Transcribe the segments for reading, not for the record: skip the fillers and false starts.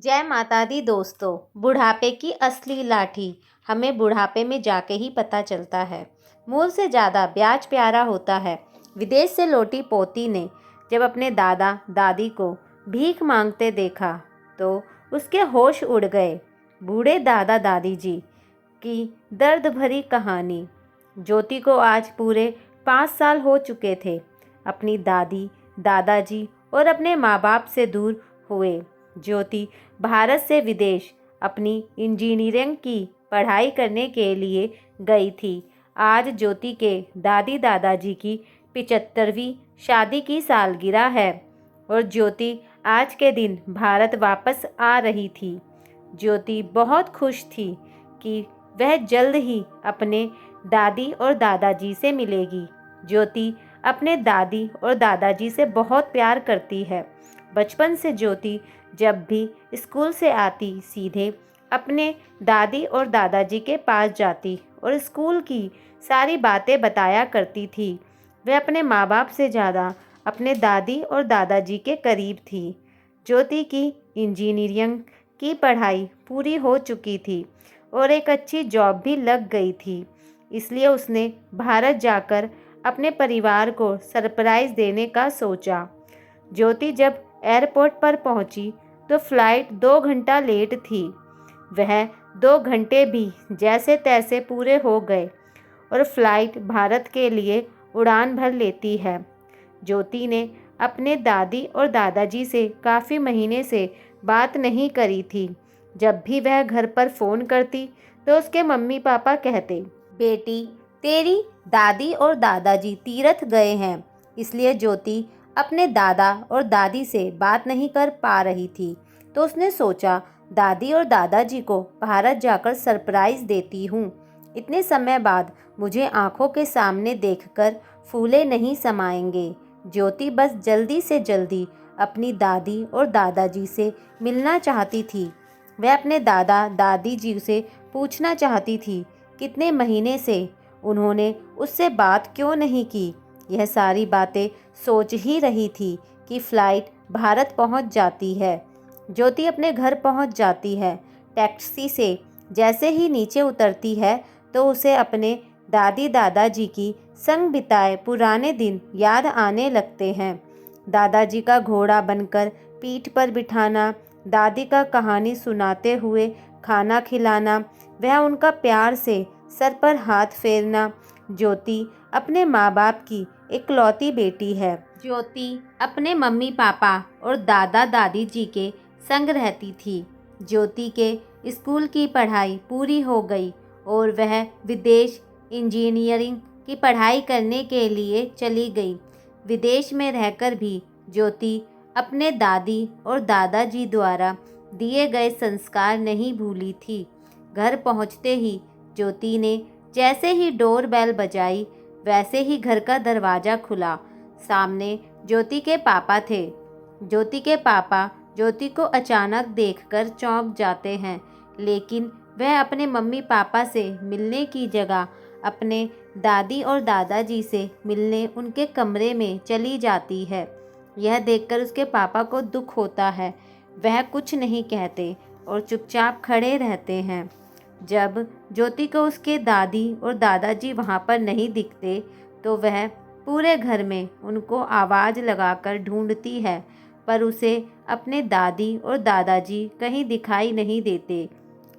जय माता दी दोस्तों। बुढ़ापे की असली लाठी हमें बुढ़ापे में जाके ही पता चलता है। मूल से ज़्यादा ब्याज प्यारा होता है। विदेश से लौटी पोती ने जब अपने दादा दादी को भीख मांगते देखा तो उसके होश उड़ गए। बूढ़े दादा दादी जी की दर्द भरी कहानी। ज्योति को आज पूरे 5 साल हो चुके थे। अपनी दादी दादाजी और अपने माँ बाप से दूर हुए ज्योति भारत से विदेश अपनी इंजीनियरिंग की पढ़ाई करने के लिए गई थी। आज ज्योति के दादी दादाजी की 75वीं शादी की सालगिरह है और ज्योति आज के दिन भारत वापस आ रही थी। ज्योति बहुत खुश थी कि वह जल्द ही अपने दादी और दादाजी से मिलेगी। ज्योति अपने दादी और दादाजी से बहुत प्यार करती है। बचपन से ज्योति जब भी स्कूल से आती सीधे अपने दादी और दादाजी के पास जाती और स्कूल की सारी बातें बताया करती थी। वह अपने माँ बाप से ज़्यादा अपने दादी और दादाजी के करीब थी। ज्योति की इंजीनियरिंग की पढ़ाई पूरी हो चुकी थी और एक अच्छी जॉब भी लग गई थी। इसलिए उसने भारत जाकर अपने परिवार को सरप्राइज़ देने का सोचा। ज्योति जब एयरपोर्ट पर पहुंची तो फ्लाइट 2 घंटा लेट थी। वह 2 घंटे भी जैसे तैसे पूरे हो गए और फ्लाइट भारत के लिए उड़ान भर लेती है। ज्योति ने अपने दादी और दादाजी से काफ़ी महीने से बात नहीं करी थी। जब भी वह घर पर फ़ोन करती तो उसके मम्मी पापा कहते, बेटी तेरी दादी और दादाजी तीर्थ गए हैं, इसलिए ज्योति अपने दादा और दादी से बात नहीं कर पा रही थी। तो उसने सोचा दादी और दादाजी को भारत जाकर सरप्राइज़ देती हूँ। इतने समय बाद मुझे आंखों के सामने देखकर फूले नहीं समाएंगे। ज्योति बस जल्दी से जल्दी अपनी दादी और दादाजी से मिलना चाहती थी। वह अपने दादा दादी जी से पूछना चाहती थी कितने महीने से उन्होंने उससे बात क्यों नहीं की। यह सारी बातें सोच ही रही थी कि फ़्लाइट भारत पहुंच जाती है। ज्योति अपने घर पहुंच जाती है। टैक्सी से जैसे ही नीचे उतरती है तो उसे अपने दादी दादाजी की संग बिताए पुराने दिन याद आने लगते हैं। दादाजी का घोड़ा बनकर पीठ पर बिठाना, दादी का कहानी सुनाते हुए खाना खिलाना, वह उनका प्यार से सर पर हाथ फेरना। ज्योति अपने माँ बाप की इकलौती बेटी है। ज्योति अपने मम्मी पापा और दादा दादी जी के संग रहती थी। ज्योति के स्कूल की पढ़ाई पूरी हो गई और वह विदेश इंजीनियरिंग की पढ़ाई करने के लिए चली गई। विदेश में रहकर भी ज्योति अपने दादी और दादाजी द्वारा दिए गए संस्कार नहीं भूली थी। घर पहुंचते ही ज्योति ने जैसे ही डोर बेल बजाई वैसे ही घर का दरवाज़ा खुला। सामने ज्योति के पापा थे। ज्योति के पापा ज्योति को अचानक देखकर चौंक जाते हैं, लेकिन वह अपने मम्मी पापा से मिलने की जगह अपने दादी और दादाजी से मिलने उनके कमरे में चली जाती है। यह देखकर उसके पापा को दुख होता है। वह कुछ नहीं कहते और चुपचाप खड़े रहते हैं। जब ज्योति को उसके दादी और दादाजी वहाँ पर नहीं दिखते तो वह पूरे घर में उनको आवाज़ लगाकर ढूंढती है, पर उसे अपने दादी और दादाजी कहीं दिखाई नहीं देते।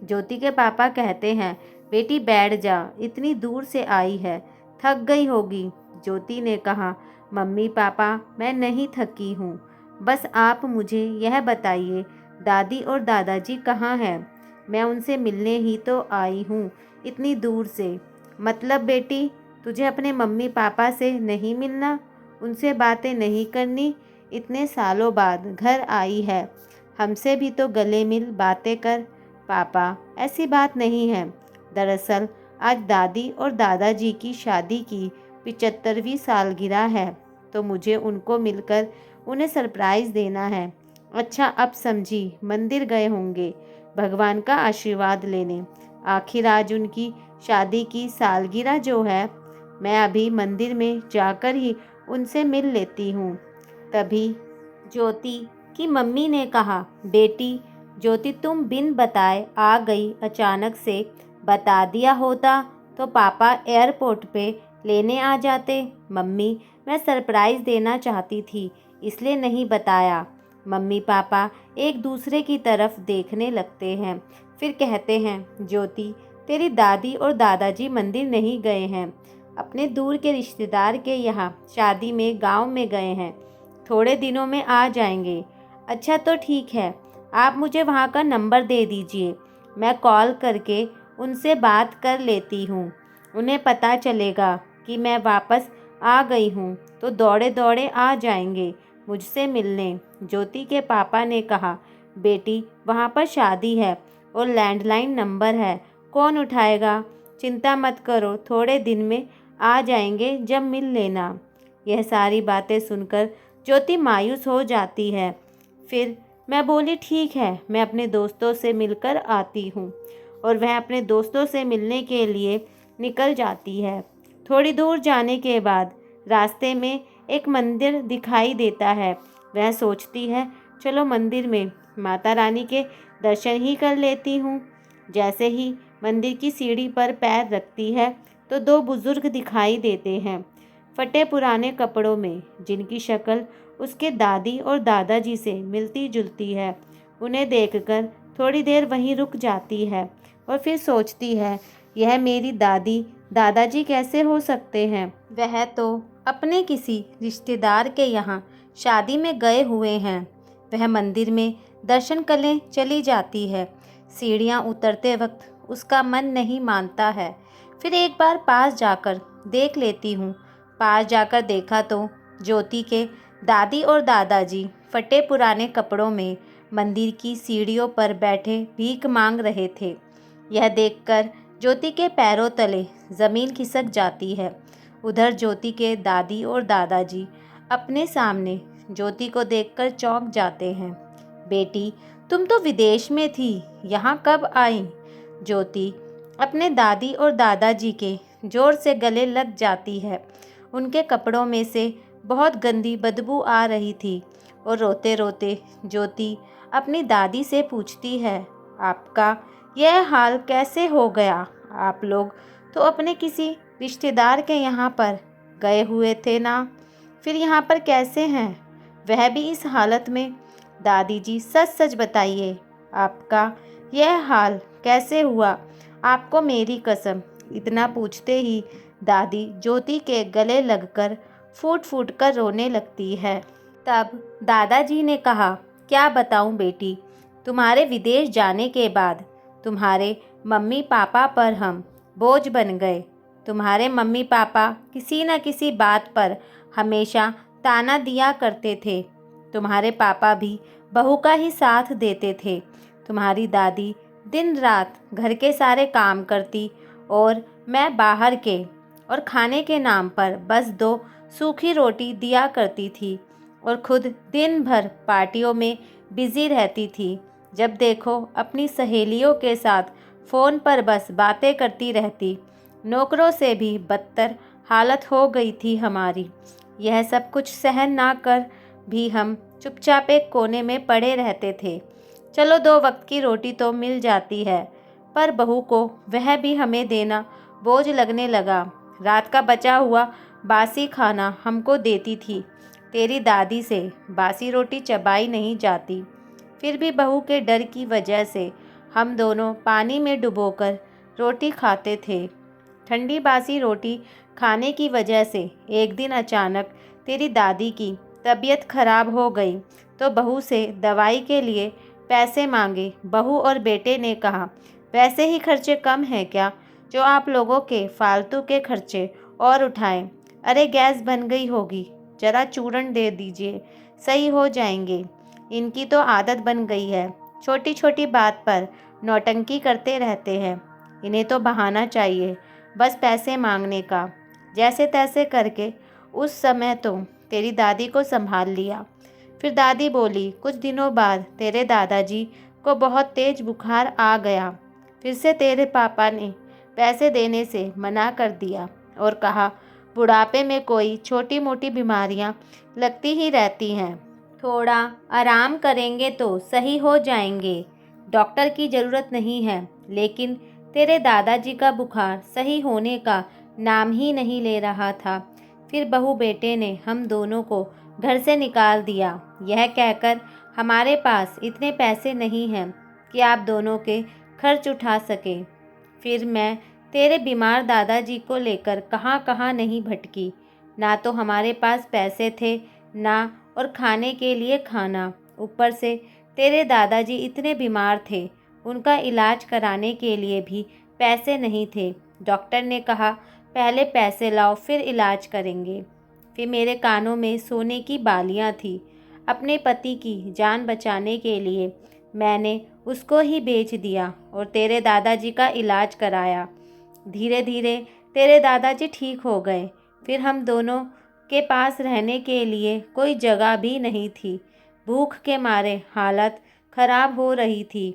ज्योति के पापा कहते हैं, बेटी बैठ जा, इतनी दूर से आई है, थक गई होगी। ज्योति ने कहा, मम्मी पापा मैं नहीं थकी हूँ, बस आप मुझे यह बताइए दादी और दादाजी कहाँ हैं? मैं उनसे मिलने ही तो आई हूँ इतनी दूर से। मतलब बेटी तुझे अपने मम्मी पापा से नहीं मिलना, उनसे बातें नहीं करनी? इतने सालों बाद घर आई है, हमसे भी तो गले मिल बातें कर। पापा ऐसी बात नहीं है, दरअसल आज दादी और दादाजी की शादी की 75वीं सालगिरह है, तो मुझे उनको मिलकर उन्हें सरप्राइज़ देना है। अच्छा अब समझी, मंदिर गए होंगे भगवान का आशीर्वाद लेने। आखिर आज उनकी शादी की सालगिरह जो है, मैं अभी मंदिर में जाकर ही उनसे मिल लेती हूँ। तभी ज्योति की मम्मी ने कहा, बेटी ज्योति तुम बिन बताए आ गई, अचानक से बता दिया होता तो पापा एयरपोर्ट पे लेने आ जाते। मम्मी, मैं सरप्राइज़ देना चाहती थी इसलिए नहीं बताया। मम्मी पापा एक दूसरे की तरफ देखने लगते हैं, फिर कहते हैं, ज्योति तेरी दादी और दादाजी मंदिर नहीं गए हैं, अपने दूर के रिश्तेदार के यहाँ शादी में गांव में गए हैं, थोड़े दिनों में आ जाएंगे। अच्छा तो ठीक है, आप मुझे वहाँ का नंबर दे दीजिए, मैं कॉल करके उनसे बात कर लेती हूँ। उन्हें पता चलेगा कि मैं वापस आ गई हूँ तो दौड़े दौड़े आ जाएंगे मुझसे मिलने। ज्योति के पापा ने कहा, बेटी वहाँ पर शादी है और लैंडलाइन नंबर है, कौन उठाएगा? चिंता मत करो, थोड़े दिन में आ जाएंगे, जब मिल लेना। यह सारी बातें सुनकर ज्योति मायूस हो जाती है। फिर मैं बोली, ठीक है, मैं अपने दोस्तों से मिलकर आती हूँ। और वह अपने दोस्तों से मिलने के लिए निकल जाती है। थोड़ी दूर जाने के बाद रास्ते में एक मंदिर दिखाई देता है। वह सोचती है, चलो मंदिर में माता रानी के दर्शन ही कर लेती हूँ। जैसे ही मंदिर की सीढ़ी पर पैर रखती है तो दो बुजुर्ग दिखाई देते हैं, फटे पुराने कपड़ों में, जिनकी शक्ल उसके दादी और दादाजी से मिलती जुलती है। उन्हें देखकर थोड़ी देर वहीं रुक जाती है और फिर सोचती है, यह मेरी दादी दादाजी कैसे हो सकते हैं? वह तो अपने किसी रिश्तेदार के यहाँ शादी में गए हुए हैं। वह मंदिर में दर्शन करने चली जाती है। सीढ़ियाँ उतरते वक्त उसका मन नहीं मानता है। फिर एक बार पास जाकर देख लेती हूँ। पास जाकर देखा तो ज्योति के दादी और दादाजी फटे पुराने कपड़ों में मंदिर की सीढ़ियों पर बैठे भीख मांग रहे थे। यह देखकर ज्योति के पैरों तले ज़मीन खिसक जाती है। उधर ज्योति के दादी और दादाजी अपने सामने ज्योति को देखकर चौंक जाते हैं। बेटी, तुम तो विदेश में थी, यहाँ कब आई? ज्योति अपने दादी और दादाजी के जोर से गले लग जाती है। उनके कपड़ों में से बहुत गंदी बदबू आ रही थी और रोते रोते ज्योति अपनी दादी से पूछती है, आपका यह हाल कैसे हो गया? आप लोग तो अपने किसी रिश्तेदार के यहाँ पर गए हुए थे ना, फिर यहाँ पर कैसे हैं, वह भी इस हालत में? दादी जी सच सच बताइए, आपका यह हाल कैसे हुआ? आपको मेरी कसम। इतना पूछते ही दादी ज्योति के गले लगकर फूट फूट कर रोने लगती है। तब दादाजी ने कहा, क्या बताऊं बेटी, तुम्हारे विदेश जाने के बाद तुम्हारे मम्मी पापा पर हम बोझ बन गए। तुम्हारे मम्मी पापा किसी न किसी बात पर हमेशा ताना दिया करते थे। तुम्हारे पापा भी बहू का ही साथ देते थे। तुम्हारी दादी दिन रात घर के सारे काम करती और मैं बाहर के और खाने के नाम पर बस 2 सूखी रोटी दिया करती थी और खुद दिन भर पार्टियों में बिजी रहती थी। जब देखो अपनी सहेलियों के साथ फ़ोन पर बस बातें करती रहती। नौकरों से भी बदतर हालत हो गई थी हमारी। यह सब कुछ सहन ना कर भी हम चुपचाप एक कोने में पड़े रहते थे। चलो 2 वक्त की रोटी तो मिल जाती है, पर बहू को वह भी हमें देना बोझ लगने लगा। रात का बचा हुआ बासी खाना हमको देती थी। तेरी दादी से बासी रोटी चबाई नहीं जाती। फिर भी बहू के डर की वजह से हम दोनों पानी में डुबोकर रोटी खाते थे। ठंडी बासी रोटी खाने की वजह से एक दिन अचानक तेरी दादी की तबीयत खराब हो गई तो बहू से दवाई के लिए पैसे मांगे। बहू और बेटे ने कहा, वैसे ही खर्चे कम हैं क्या, जो आप लोगों के फालतू के खर्चे और उठाएं। अरे गैस बन गई होगी, जरा चूरन दे दीजिए, सही हो जाएंगे। इनकी तो आदत बन गई है, छोटी छोटी बात पर नौटंकी करते रहते हैं। इन्हें तो बहाना चाहिए बस पैसे मांगने का। जैसे तैसे करके उस समय तो तेरी दादी को संभाल लिया। फिर दादी बोली, कुछ दिनों बाद तेरे दादाजी को बहुत तेज बुखार आ गया। फिर से तेरे पापा ने पैसे देने से मना कर दिया और कहा, बुढ़ापे में कोई छोटी मोटी बीमारियां लगती ही रहती हैं, थोड़ा आराम करेंगे तो सही हो जाएंगे। डॉक्टर की ज़रूरत नहीं है, लेकिन तेरे दादाजी का बुखार सही होने का नाम ही नहीं ले रहा था। फिर बहू बेटे ने हम दोनों को घर से निकाल दिया, यह कहकर हमारे पास इतने पैसे नहीं हैं कि आप दोनों के खर्च उठा सके। फिर मैं तेरे बीमार दादाजी को लेकर कहाँ कहाँ नहीं भटकी। ना तो हमारे पास पैसे थे, ना और खाने के लिए खाना। ऊपर से तेरे दादाजी इतने बीमार थे, उनका इलाज कराने के लिए भी पैसे नहीं थे। डॉक्टर ने कहा पहले पैसे लाओ फिर इलाज करेंगे। फिर मेरे कानों में सोने की बालियां थी। अपने पति की जान बचाने के लिए मैंने उसको ही बेच दिया और तेरे दादाजी का इलाज कराया। धीरे धीरे तेरे दादाजी ठीक हो गए। फिर हम दोनों के पास रहने के लिए कोई जगह भी नहीं थी। भूख के मारे हालत खराब हो रही थी।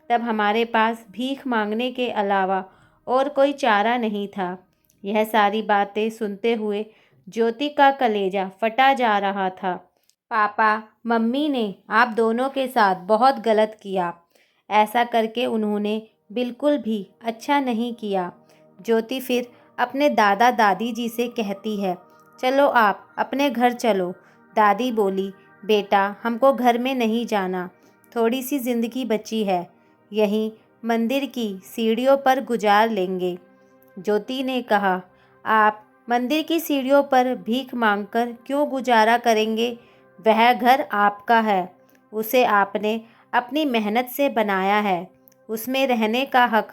तब हमारे पास भीख मांगने के अलावा और कोई चारा नहीं था। यह सारी बातें सुनते हुए ज्योति का कलेजा फटा जा रहा था। पापा मम्मी ने आप दोनों के साथ बहुत गलत किया। ऐसा करके उन्होंने बिल्कुल भी अच्छा नहीं किया। ज्योति फिर अपने दादा दादी जी से कहती है, चलो आप अपने घर चलो। दादी बोली, बेटा हमको घर में नहीं जाना, थोड़ी सी ज़िंदगी बची है, यहीं मंदिर की सीढ़ियों पर गुजार लेंगे। ज्योति ने कहा, आप मंदिर की सीढ़ियों पर भीख मांगकर क्यों गुजारा करेंगे? वह घर आपका है, उसे आपने अपनी मेहनत से बनाया है, उसमें रहने का हक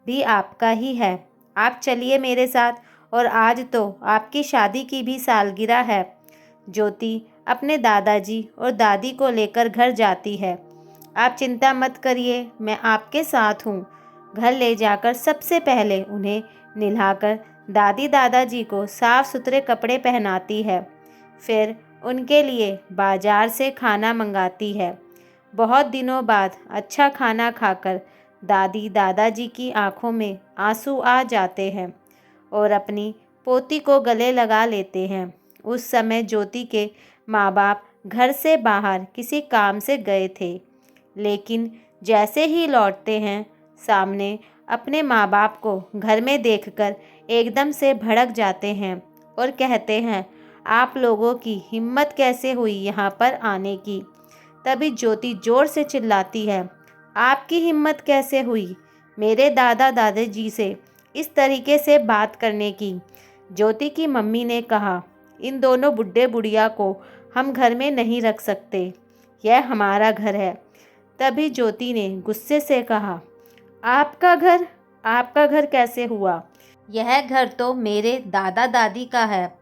भी आपका ही है। आप चलिए मेरे साथ, और आज तो आपकी शादी की भी सालगिरह है। ज्योति अपने दादाजी और दादी को लेकर घर जाती है। आप चिंता मत करिए, मैं आपके साथ हूँ। घर ले जाकर सबसे पहले उन्हें नहलाकर दादी दादाजी को साफ सुथरे कपड़े पहनाती है। फिर उनके लिए बाजार से खाना मंगाती है। बहुत दिनों बाद अच्छा खाना खाकर दादी दादाजी की आंखों में आंसू आ जाते हैं और अपनी पोती को गले लगा लेते हैं। उस समय ज्योति के माँ बाप घर से बाहर किसी काम से गए थे, लेकिन जैसे ही लौटते हैं सामने अपने माँ बाप को घर में देखकर एकदम से भड़क जाते हैं और कहते हैं, आप लोगों की हिम्मत कैसे हुई यहाँ पर आने की? तभी ज्योति जोर से चिल्लाती है, आपकी हिम्मत कैसे हुई मेरे दादा दादाजी से इस तरीके से बात करने की? ज्योति की मम्मी ने कहा, इन दोनों बुढ़े बुढ़िया को हम घर में नहीं रख सकते, यह हमारा घर है। तभी ज्योति ने गुस्से से कहा, आपका घर? आपका घर कैसे हुआ? यह घर तो मेरे दादा दादी का है,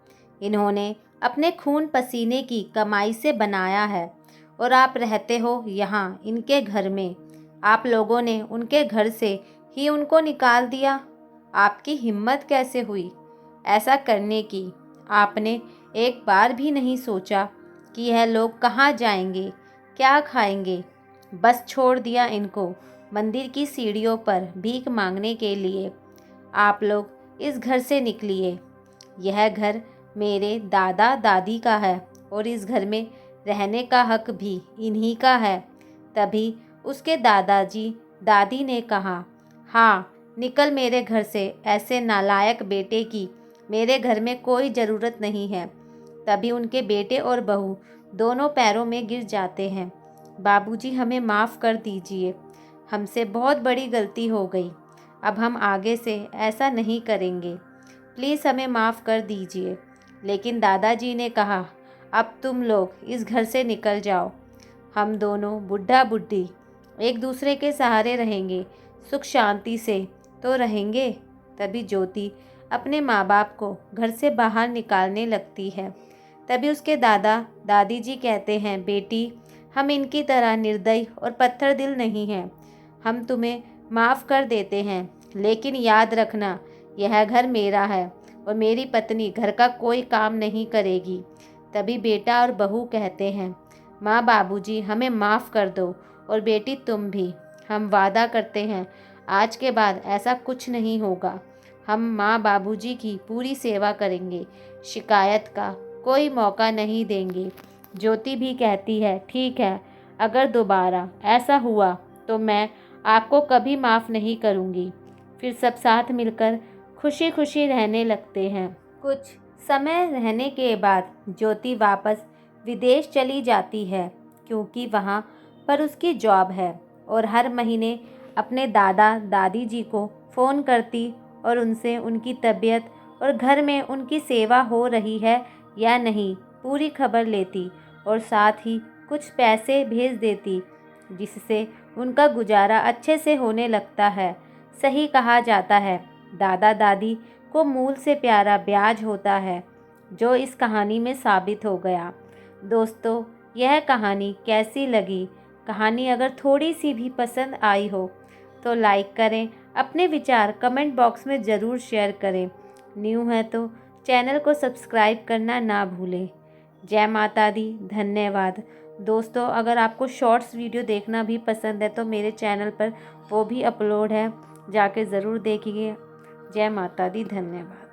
इन्होंने अपने खून पसीने की कमाई से बनाया है और आप रहते हो यहाँ इनके घर में। आप लोगों ने उनके घर से ही उनको निकाल दिया। आपकी हिम्मत कैसे हुई ऐसा करने की? आपने एक बार भी नहीं सोचा कि यह लोग कहाँ जाएंगे, क्या खाएंगे? बस छोड़ दिया इनको मंदिर की सीढ़ियों पर भीख मांगने के लिए। आप लोग इस घर से निकलिए। यह घर मेरे दादा दादी का है और इस घर में रहने का हक भी इन्हीं का है। तभी उसके दादाजी दादी ने कहा, हाँ निकल मेरे घर से, ऐसे नालायक बेटे की मेरे घर में कोई ज़रूरत नहीं है। तभी उनके बेटे और बहू दोनों पैरों में गिर जाते हैं। बाबूजी हमें माफ़ कर दीजिए, हमसे बहुत बड़ी गलती हो गई, अब हम आगे से ऐसा नहीं करेंगे, प्लीज़ हमें माफ़ कर दीजिए। लेकिन दादाजी ने कहा, अब तुम लोग इस घर से निकल जाओ, हम दोनों बुढ़ा बुढ़ी एक दूसरे के सहारे रहेंगे, सुख शांति से तो रहेंगे। तभी ज्योति अपने माँ बाप को घर से बाहर निकालने लगती है। तभी उसके दादा दादी जी कहते हैं, बेटी हम इनकी तरह निर्दयी और पत्थर दिल नहीं हैं, हम तुम्हें माफ़ कर देते हैं, लेकिन याद रखना यह घर मेरा है और मेरी पत्नी घर का कोई काम नहीं करेगी। तभी बेटा और बहू कहते हैं, माँ बाबूजी हमें माफ़ कर दो और बेटी तुम भी, हम वादा करते हैं आज के बाद ऐसा कुछ नहीं होगा, हम माँ बाबूजी की पूरी सेवा करेंगे, शिकायत का कोई मौका नहीं देंगे। ज्योति भी कहती है, ठीक है, अगर दोबारा ऐसा हुआ तो मैं आपको कभी माफ़ नहीं करूँगी। फिर सब साथ मिलकर खुशी खुशी रहने लगते हैं। कुछ समय रहने के बाद ज्योति वापस विदेश चली जाती है, क्योंकि वहाँ पर उसकी जॉब है और हर महीने अपने दादा दादी जी को फ़ोन करती और उनसे उनकी तबीयत और घर में उनकी सेवा हो रही है या नहीं पूरी खबर लेती और साथ ही कुछ पैसे भेज देती, जिससे उनका गुजारा अच्छे से होने लगता है। सही कहा जाता है, दादा दादी को मूल से प्यारा ब्याज होता है, जो इस कहानी में साबित हो गया। दोस्तों, यह कहानी कैसी लगी? कहानी अगर थोड़ी सी भी पसंद आई हो तो लाइक करें, अपने विचार कमेंट बॉक्स में ज़रूर शेयर करें। न्यू है तो चैनल को सब्सक्राइब करना ना भूलें। जय माता दी। धन्यवाद। दोस्तों, अगर आपको शॉर्ट्स वीडियो देखना भी पसंद है तो मेरे चैनल पर वो भी अपलोड है, जाके ज़रूर देखिए। जय माता दी। धन्यवाद।